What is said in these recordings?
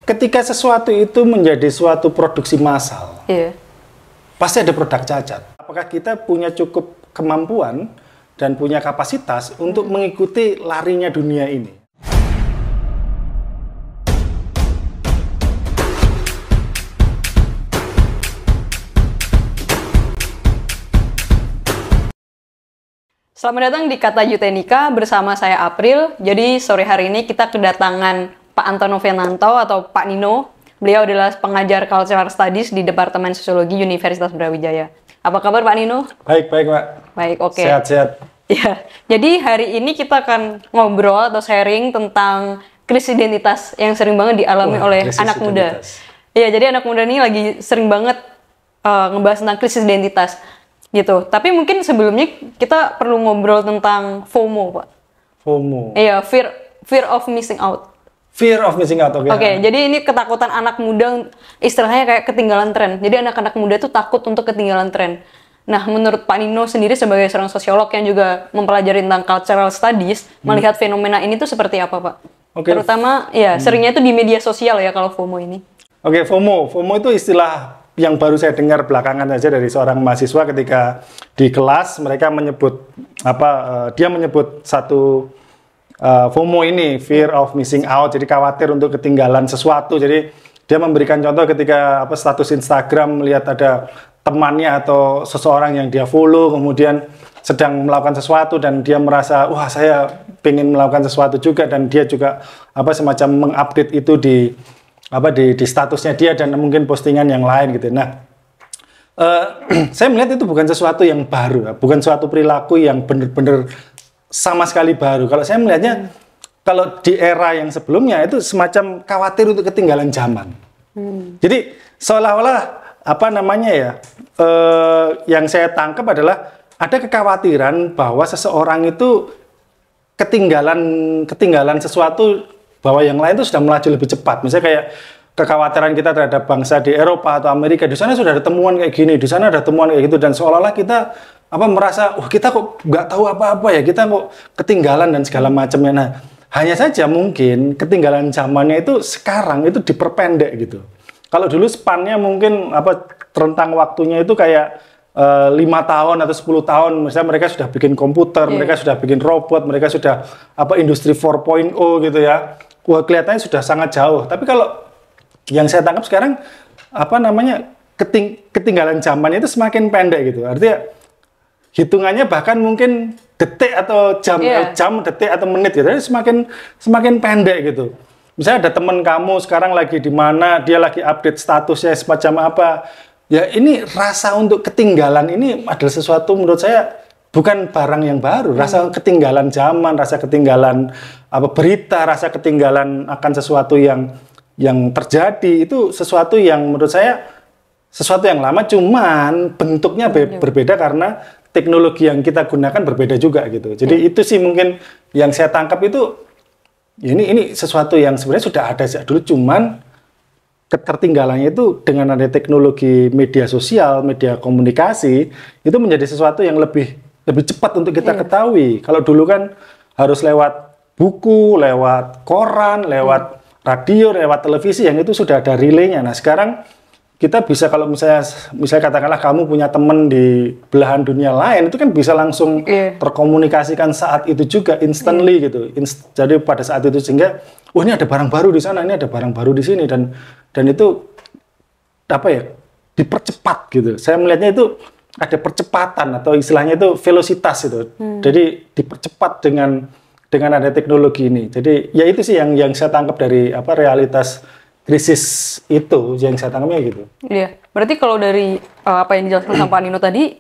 ketika sesuatu itu menjadi suatu produksi massal, pasti ada produk cacat. Apakah kita punya cukup kemampuan dan punya kapasitas untuk mengikuti larinya dunia ini? Selamat datang di Kata Jutenika bersama saya April. Jadi sore hari ini kita kedatangan Pak Antono Venanto atau Pak Nino. Beliau adalah pengajar Cultural Studies di Departemen Sosiologi Universitas Brawijaya. Apa kabar Pak Nino? Baik, Pak. Baik, oke. Sehat-sehat. Ya, jadi hari ini kita akan ngobrol atau sharing tentang krisis identitas yang sering banget dialami oleh anak muda. Iya, jadi anak muda ini lagi sering banget ngebahas tentang krisis identitas. Gitu. Tapi mungkin sebelumnya kita perlu ngobrol tentang FOMO, Pak. FOMO. Iya, fear of missing out. Fear of missing out, oke. Oke, jadi ini ketakutan anak muda, istilahnya kayak ketinggalan tren. Jadi anak-anak muda itu takut untuk ketinggalan tren. Nah, menurut Pak Nino sendiri sebagai seorang sosiolog yang juga mempelajari tentang cultural studies, melihat fenomena ini tuh seperti apa, Pak? Oke. Terutama, ya seringnya itu di media sosial ya kalau FOMO ini. Oke, FOMO. FOMO itu istilah yang baru saya dengar belakangan saja dari seorang mahasiswa ketika di kelas mereka menyebut dia menyebut satu FOMO ini, fear of missing out, jadi khawatir untuk ketinggalan sesuatu. Jadi dia memberikan contoh ketika status Instagram melihat ada temannya atau seseorang yang dia follow kemudian sedang melakukan sesuatu dan dia merasa wah saya pengen melakukan sesuatu juga, dan dia juga semacam mengupdate itu di statusnya dia dan mungkin postingan yang lain gitu. Nah, saya melihat itu bukan sesuatu yang baru, bukan suatu perilaku yang benar-benar sama sekali baru. Kalau saya melihatnya, kalau di era yang sebelumnya itu semacam khawatir untuk ketinggalan zaman. Jadi seolah-olah yang saya tangkap adalah ada kekhawatiran bahwa seseorang itu ketinggalan sesuatu, bahwa yang lain itu sudah melaju lebih cepat. Misalnya kayak kekhawatiran kita terhadap bangsa di Eropa atau Amerika, di sana sudah ada temuan kayak gini, di sana ada temuan kayak gitu, dan seolah-olah kita merasa, wah kita kok nggak tahu apa-apa ya, kita kok ketinggalan dan segala macamnya. Nah, hanya saja mungkin ketinggalan zamannya itu sekarang itu diperpendek gitu. Kalau dulu spannya mungkin rentang waktunya itu kayak 5 tahun atau 10 tahun, misalnya mereka sudah bikin komputer, mereka sudah bikin robot, mereka sudah industri 4.0 gitu ya. Wah, kelihatannya sudah sangat jauh. Tapi kalau yang saya tangkap sekarang ketinggalan zamannya itu semakin pendek gitu. Artinya hitungannya bahkan mungkin detik atau jam, detik atau menit gitu. Jadi semakin pendek gitu. Misalnya ada teman kamu sekarang lagi di mana, dia lagi update statusnya semacam apa. Ya ini rasa untuk ketinggalan ini adalah sesuatu menurut saya bukan barang yang baru. Rasa ketinggalan zaman, rasa ketinggalan berita, rasa ketinggalan akan sesuatu yang terjadi, itu sesuatu yang menurut saya sesuatu yang lama, cuman bentuknya berbeda karena teknologi yang kita gunakan berbeda juga gitu. Jadi itu sih mungkin yang saya tangkap itu ini sesuatu yang sebenarnya sudah ada sejak dulu, cuman ketertinggalannya itu dengan ada teknologi media sosial, media komunikasi, itu menjadi sesuatu yang lebih cepat untuk kita ketahui. Kalau dulu kan harus lewat buku, lewat koran, lewat radio, lewat televisi, yang itu sudah ada relaynya. Nah sekarang kita bisa, kalau misalnya katakanlah kamu punya teman di belahan dunia lain, itu kan bisa langsung terkomunikasikan saat itu juga, instantly gitu. Jadi pada saat itu, sehingga ini ada barang baru di sana, ini ada barang baru di sini, dan itu dipercepat gitu. Saya melihatnya itu ada percepatan atau istilahnya itu velositas itu. Jadi dipercepat dengan ada teknologi ini. Jadi ya itu sih yang saya tangkap dari realitas krisis itu, yang saya tangkapnya gitu. Iya. Berarti kalau dari apa yang dijelaskan sama Pak Nino tadi,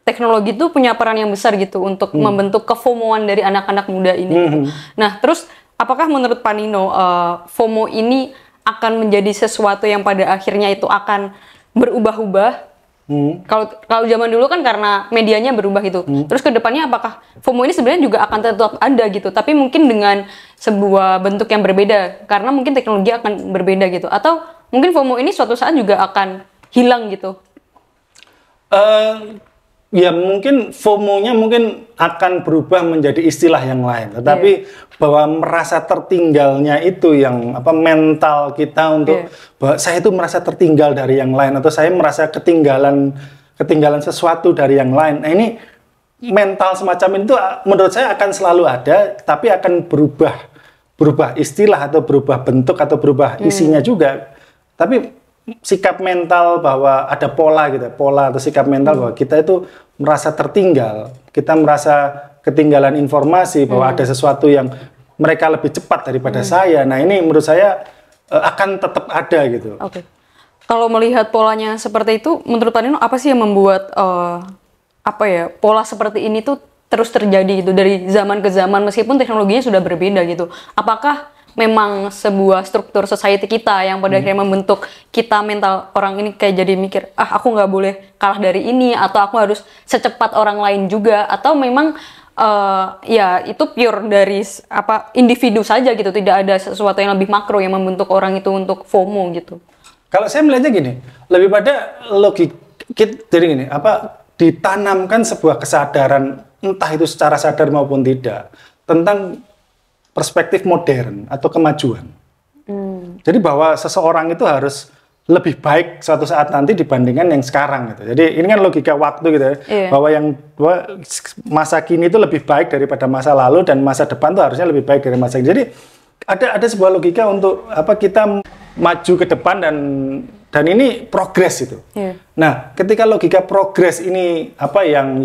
teknologi itu punya peran yang besar gitu untuk membentuk kefomoan dari anak-anak muda ini. Nah, terus apakah menurut Pak Nino FOMO ini akan menjadi sesuatu yang pada akhirnya itu akan berubah-ubah? Kalau zaman dulu kan karena medianya berubah gitu. Terus ke depannya apakah FOMO ini sebenarnya juga akan tetap ada gitu, tapi mungkin dengan sebuah bentuk yang berbeda karena mungkin teknologi akan berbeda gitu, atau mungkin FOMO ini suatu saat juga akan hilang gitu? ya mungkin FOMO-nya mungkin akan berubah menjadi istilah yang lain. Tetapi bahwa merasa tertinggalnya itu yang mental kita untuk bahwa saya itu merasa tertinggal dari yang lain atau saya merasa ketinggalan sesuatu dari yang lain. Nah, ini mental semacam itu menurut saya akan selalu ada, tapi akan berubah istilah atau berubah bentuk atau berubah isinya juga. Tapi sikap mental bahwa ada pola atau sikap mental bahwa kita itu merasa tertinggal, kita merasa ketinggalan informasi bahwa ada sesuatu yang mereka lebih cepat daripada saya. Nah, ini menurut saya akan tetap ada gitu. Oke. Kalau melihat polanya seperti itu, menurut Pak Nino apa sih yang membuat pola seperti ini tuh terus terjadi gitu dari zaman ke zaman meskipun teknologinya sudah berbeda gitu? Apakah memang sebuah struktur society kita yang pada akhirnya membentuk kita mental orang ini kayak jadi mikir, aku nggak boleh kalah dari ini, atau aku harus secepat orang lain juga, atau memang ya itu pure dari individu saja gitu, tidak ada sesuatu yang lebih makro yang membentuk orang itu untuk FOMO gitu? Kalau saya melihatnya gini, lebih pada logik, jadi gini, ditanamkan sebuah kesadaran, entah itu secara sadar maupun tidak, tentang perspektif modern atau kemajuan. Jadi bahwa seseorang itu harus lebih baik suatu saat nanti dibandingkan yang sekarang gitu. Jadi ini kan logika waktu gitu ya. Bahwa masa kini itu lebih baik daripada masa lalu dan masa depan itu harusnya lebih baik dari masa kini. Jadi ada sebuah logika untuk kita maju ke depan dan ini progres itu. Nah, ketika logika progres ini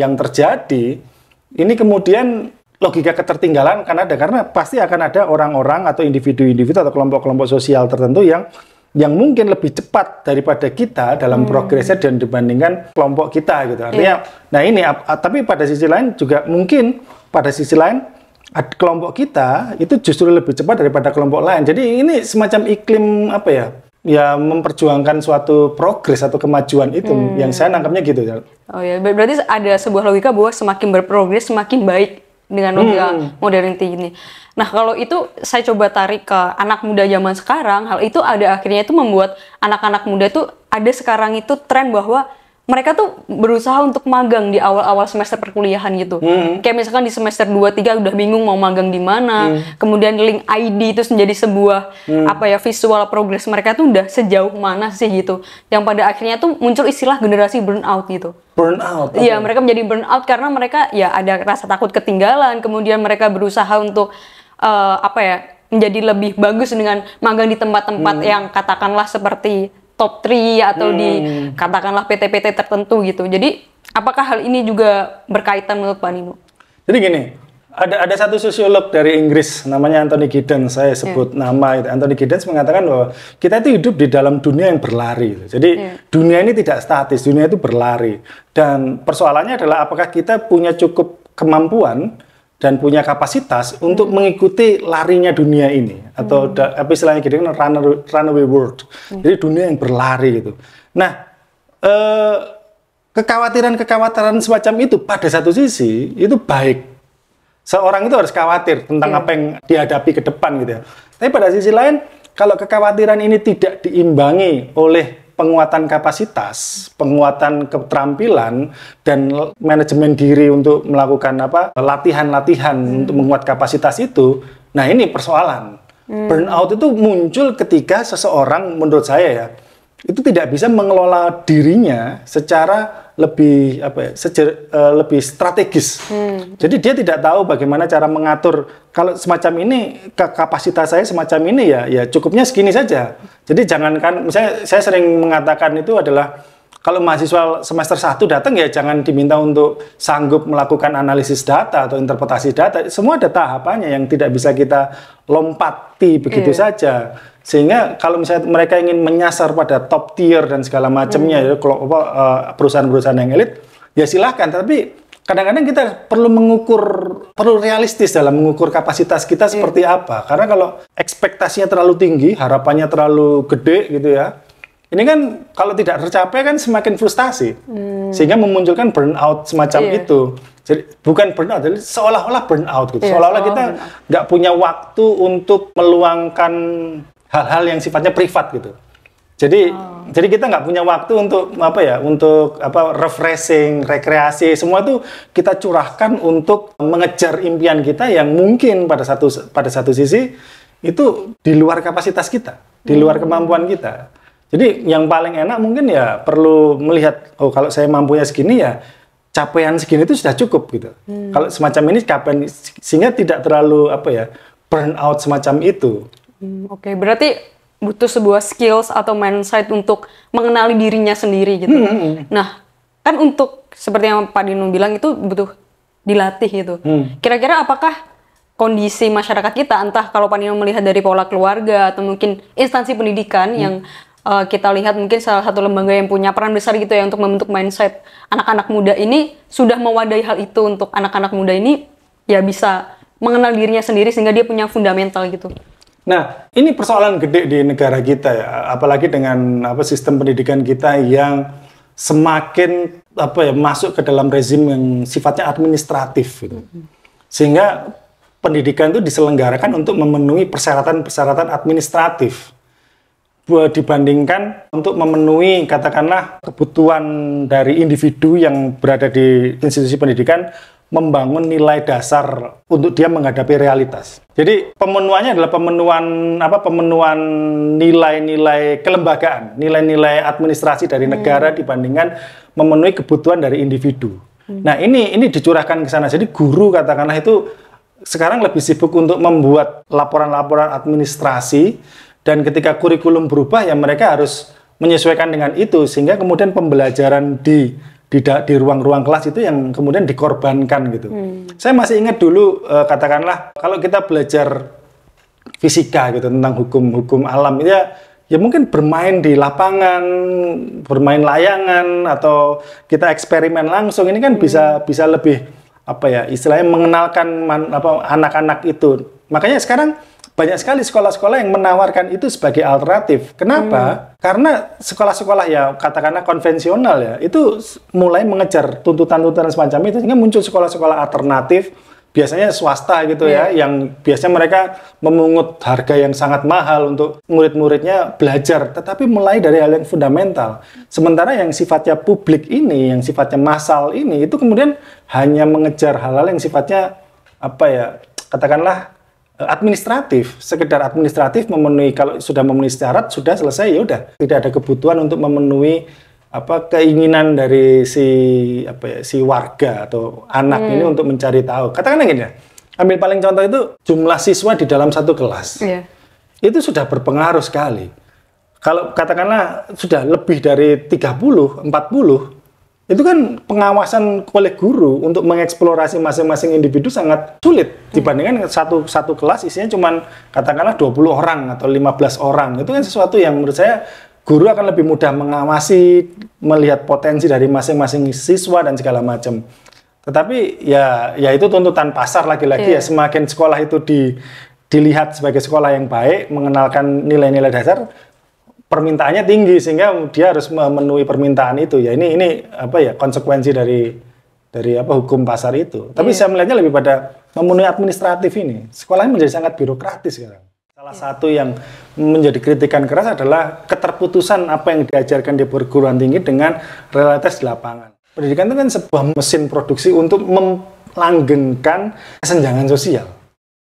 yang terjadi, ini kemudian logika ketertinggalan karena pasti akan ada orang-orang atau individu-individu atau kelompok-kelompok sosial tertentu yang mungkin lebih cepat daripada kita dalam progresnya dan dibandingkan kelompok kita gitu. Artinya, nah ini tapi pada sisi lain juga mungkin pada sisi lain kelompok kita itu justru lebih cepat daripada kelompok lain. Jadi ini semacam iklim ya memperjuangkan suatu progres atau kemajuan itu yang saya nangkapnya gitu. Oh ya, berarti ada sebuah logika bahwa semakin berprogres semakin baik dengan logika modernity ini. Nah, kalau itu saya coba tarik ke anak muda zaman sekarang, hal itu akhirnya itu membuat anak-anak muda itu ada sekarang itu tren bahwa mereka tuh berusaha untuk magang di awal-awal semester perkuliahan gitu. Kayak misalkan di semester 2-3 udah bingung mau magang di mana. Kemudian link ID itu menjadi sebuah visual progress mereka tuh udah sejauh mana sih gitu. Yang pada akhirnya tuh muncul istilah generasi burnout gitu. Burnout. Iya, mereka menjadi burnout karena mereka ya ada rasa takut ketinggalan, kemudian mereka berusaha untuk menjadi lebih bagus dengan magang di tempat-tempat yang katakanlah seperti top 3 atau di katakanlah PT-PT tertentu gitu. Jadi apakah hal ini juga berkaitan menurut Pak Nino? Jadi gini, ada satu sosiolog dari Inggris namanya Anthony Giddens, saya sebut nama itu. Anthony Giddens mengatakan bahwa kita itu hidup di dalam dunia yang berlari. Jadi dunia ini tidak statis, dunia itu berlari. Dan persoalannya adalah apakah kita punya cukup kemampuan dan punya kapasitas untuk mengikuti larinya dunia ini atau istilahnya gitu kan runaway world. Jadi dunia yang berlari gitu. Nah, kekhawatiran semacam itu pada satu sisi itu baik. Seorang itu harus khawatir tentang apa yang dihadapi ke depan gitu ya. Tapi pada sisi lain, kalau kekhawatiran ini tidak diimbangi oleh penguatan kapasitas, penguatan keterampilan, dan manajemen diri untuk melakukan latihan-latihan untuk menguat kapasitas itu, nah ini persoalan. Burnout itu muncul ketika seseorang, menurut saya ya, itu tidak bisa mengelola dirinya secara lebih lebih strategis. Jadi dia tidak tahu bagaimana cara mengatur. Kalau semacam ini, kapasitas saya semacam ini ya cukupnya segini saja. Jadi jangankan, misalnya saya sering mengatakan itu adalah kalau mahasiswa semester 1 datang ya jangan diminta untuk sanggup melakukan analisis data atau interpretasi data. Semua ada tahapannya yang tidak bisa kita lompati begitu saja. Sehingga kalau misalnya mereka ingin menyasar pada top tier dan segala macamnya, perusahaan-perusahaan yang elit, ya silahkan. Tapi kadang-kadang kita perlu realistis dalam mengukur kapasitas kita seperti apa. Karena kalau ekspektasinya terlalu tinggi, harapannya terlalu gede gitu ya, ini kan kalau tidak tercapai kan semakin frustasi. Sehingga memunculkan burnout semacam itu. Jadi bukan burnout, jadi seolah-olah burnout gitu. Seolah-olah kita nggak punya waktu untuk meluangkan hal-hal yang sifatnya privat gitu. Jadi kita nggak punya waktu untuk refreshing, rekreasi, semua itu kita curahkan untuk mengejar impian kita yang mungkin pada satu sisi itu di luar kapasitas kita, di luar kemampuan kita. Jadi yang paling enak mungkin ya perlu melihat, oh kalau saya mampunya segini ya capaian segini itu sudah cukup gitu. Kalau semacam ini capaian sehingga tidak terlalu burn out semacam itu. Oke, berarti butuh sebuah skills atau mindset untuk mengenali dirinya sendiri gitu. Nah, kan untuk seperti yang Pak Dino bilang itu butuh dilatih gitu. Kira-kira apakah kondisi masyarakat kita, entah kalau Pak Dino melihat dari pola keluarga atau mungkin instansi pendidikan yang kita lihat mungkin salah satu lembaga yang punya peran besar gitu ya untuk membentuk mindset anak-anak muda ini sudah mewadahi hal itu untuk anak-anak muda ini ya bisa mengenal dirinya sendiri sehingga dia punya fundamental gitu. Nah, ini persoalan gede di negara kita ya, apalagi dengan sistem pendidikan kita yang semakin masuk ke dalam rezim yang sifatnya administratif gitu. Sehingga pendidikan itu diselenggarakan untuk memenuhi persyaratan-persyaratan administratif dibandingkan untuk memenuhi katakanlah kebutuhan dari individu yang berada di institusi pendidikan membangun nilai dasar untuk dia menghadapi realitas. Jadi pemenuhannya adalah pemenuhan nilai-nilai kelembagaan, nilai-nilai administrasi dari negara dibandingkan memenuhi kebutuhan dari individu. Nah, ini dicurahkan ke sana. Jadi guru katakanlah itu sekarang lebih sibuk untuk membuat laporan-laporan administrasi dan ketika kurikulum berubah ya mereka harus menyesuaikan dengan itu sehingga kemudian pembelajaran di ruang-ruang kelas itu yang kemudian dikorbankan gitu. Saya masih ingat dulu katakanlah kalau kita belajar fisika gitu tentang hukum alam itu ya mungkin bermain di lapangan, bermain layangan atau kita eksperimen langsung ini kan bisa lebih istilahnya mengenalkan anak-anak itu. Makanya sekarang banyak sekali sekolah-sekolah yang menawarkan itu sebagai alternatif. Kenapa? Karena sekolah-sekolah ya katakanlah konvensional ya, itu mulai mengejar tuntutan-tuntutan semacam itu, sehingga muncul sekolah-sekolah alternatif, biasanya swasta gitu ya, yang biasanya mereka memungut harga yang sangat mahal untuk murid-muridnya belajar, tetapi mulai dari hal yang fundamental. Sementara yang sifatnya publik ini, yang sifatnya massal ini, itu kemudian hanya mengejar hal-hal yang sifatnya katakanlah administratif, sekedar administratif memenuhi, kalau sudah memenuhi syarat sudah selesai ya udah, tidak ada kebutuhan untuk memenuhi keinginan dari si warga atau anak ini untuk mencari tahu. Katakanlah gini ya, ambil paling contoh itu jumlah siswa di dalam satu kelas. Itu sudah berpengaruh sekali. Kalau katakanlah sudah lebih dari 30, 40 itu kan pengawasan oleh guru untuk mengeksplorasi masing-masing individu sangat sulit dibandingkan satu kelas isinya cuma katakanlah 20 orang atau 15 orang. Itu kan sesuatu yang menurut saya guru akan lebih mudah mengawasi, melihat potensi dari masing-masing siswa dan segala macam. Tetapi ya itu tuntutan pasar lagi-lagi ya, semakin sekolah itu dilihat sebagai sekolah yang baik, mengenalkan nilai-nilai dasar, permintaannya tinggi sehingga dia harus memenuhi permintaan itu ya. Ini konsekuensi dari hukum pasar itu. Tapi saya melihatnya lebih pada memenuhi administratif ini. Sekolahnya menjadi sangat birokratis sekarang. Salah satu yang menjadi kritikan keras adalah keterputusan apa yang diajarkan di perguruan tinggi dengan realitas di lapangan. Pendidikan itu kan sebuah mesin produksi untuk melanggengkan kesenjangan sosial.